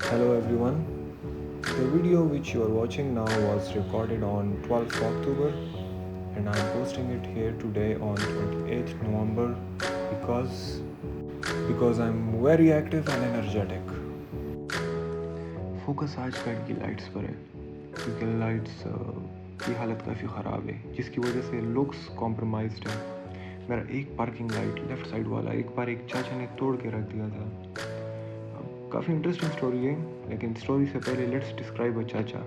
Hello everyone. The video which you are watching now was recorded on 12th October and I'm posting it here today on 28th November because I'm very active and energetic. Focus आज गाड़ी की lights पर है क्योंकि lights की हालत काफ़ी ख़राब है जिसकी वजह से लुक्स कॉम्प्रोमाइज्ड है। मेरा एक पार्किंग लाइट लेफ़्ट साइड वाला एक बार एक चाचा ने तोड़ के रख दिया था। काफ़ी इंटरेस्टिंग स्टोरी है, लेकिन स्टोरी से पहले लेट्स डिस्क्राइब अ चाचा।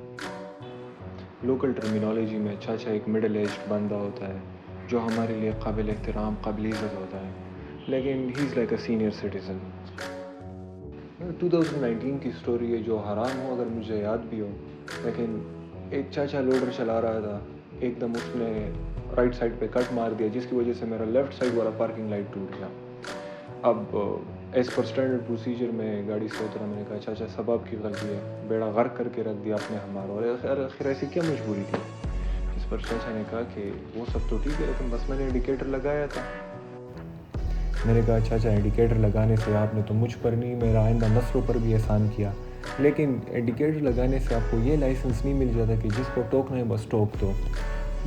लोकल टर्मिनोलॉजी में चाचा एक मिडिल एज्ड बंदा होता है जो हमारे लिए काबिल एहतराम काबिल इज़्ज़त होता है, लेकिन he is like a senior citizen. 2019 की स्टोरी है जो हराम हो अगर मुझे याद भी हो, लेकिन एक चाचा लोडर चला रहा था, एकदम उसने राइट साइड पे कट मार दिया जिसकी वजह से मेरा लेफ़्ट साइड वाला पार्किंग लाइट टूट गया। अब एज़ पर स्टैंडर्ड प्रोसीजर में गाड़ी से उतरा। मैंने कहा चाचा सब आपकी गलती है, बेड़ा गर्क करके रख दिया आपने हमारा, और आखिर ऐसी क्या मजबूरी थी। इस पर चाचा ने कहा कि वो सब तो ठीक है लेकिन बस मैंने इंडिकेटर लगाया था। मैंने कहा चाचा इंडिकेटर लगाने से आपने तो मुझ पर नहीं मेरा आइंदा नस्लों पर भी एहसान किया, लेकिन इंडिकेटर लगाने से आपको ये लाइसेंस नहीं मिल जाता कि जिसको टोकना है बस टोक दो।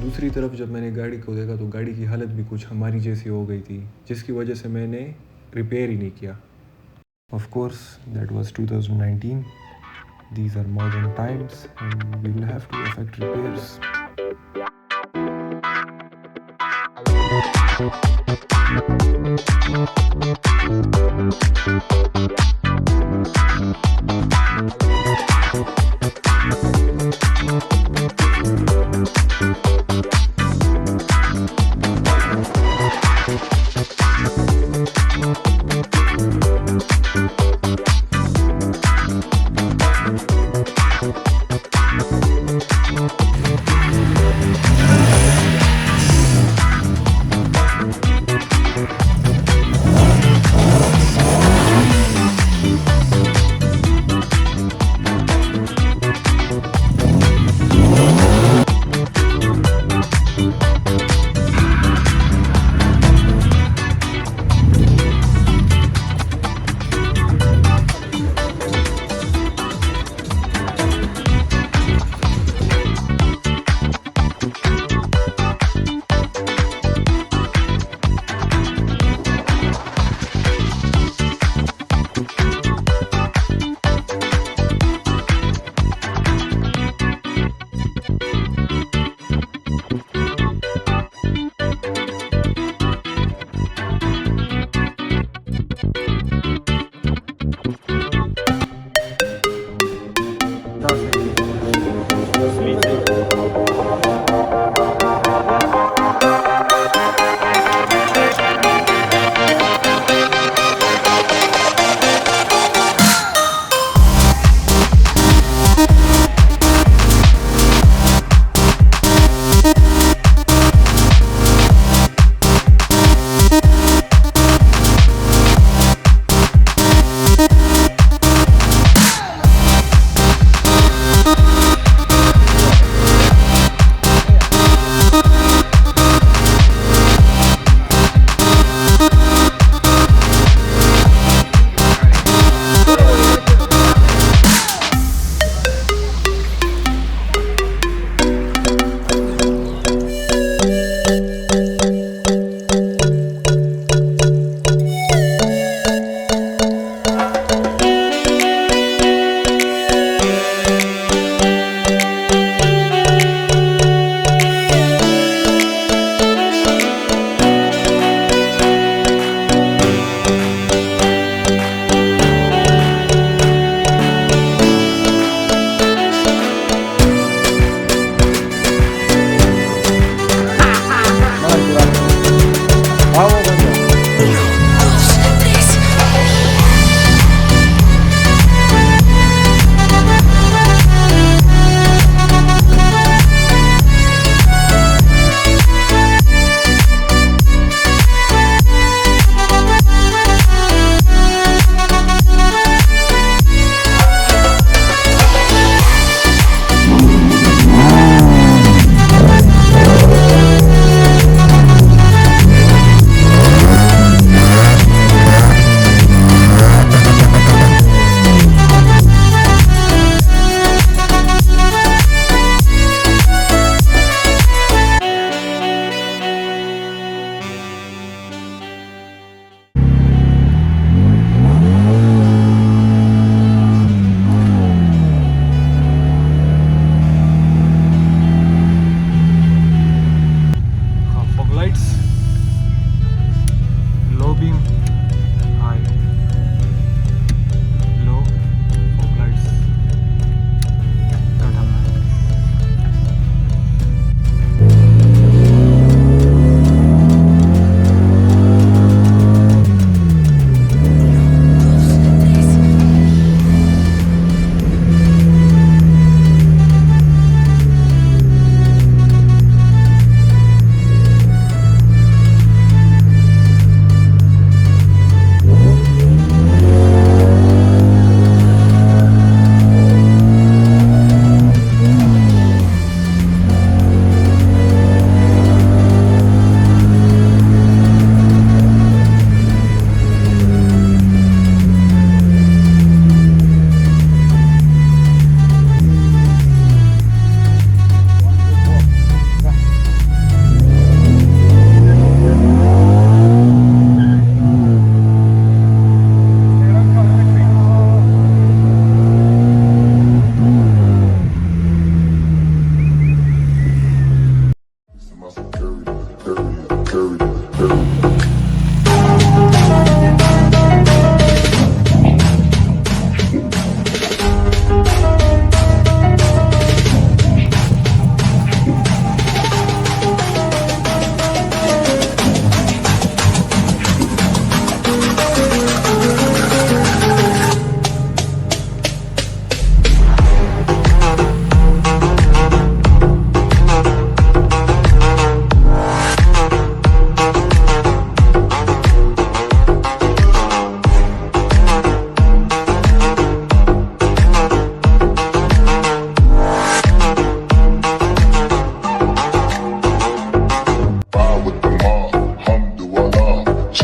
दूसरी तरफ जब मैंने गाड़ी को देखा तो गाड़ी की हालत भी कुछ हमारी जैसी हो गई थी जिसकी वजह से मैंने रिपेयर ही नहीं किया। Of course, that was 2019. These are modern times and we will have to effect repairs.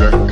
second.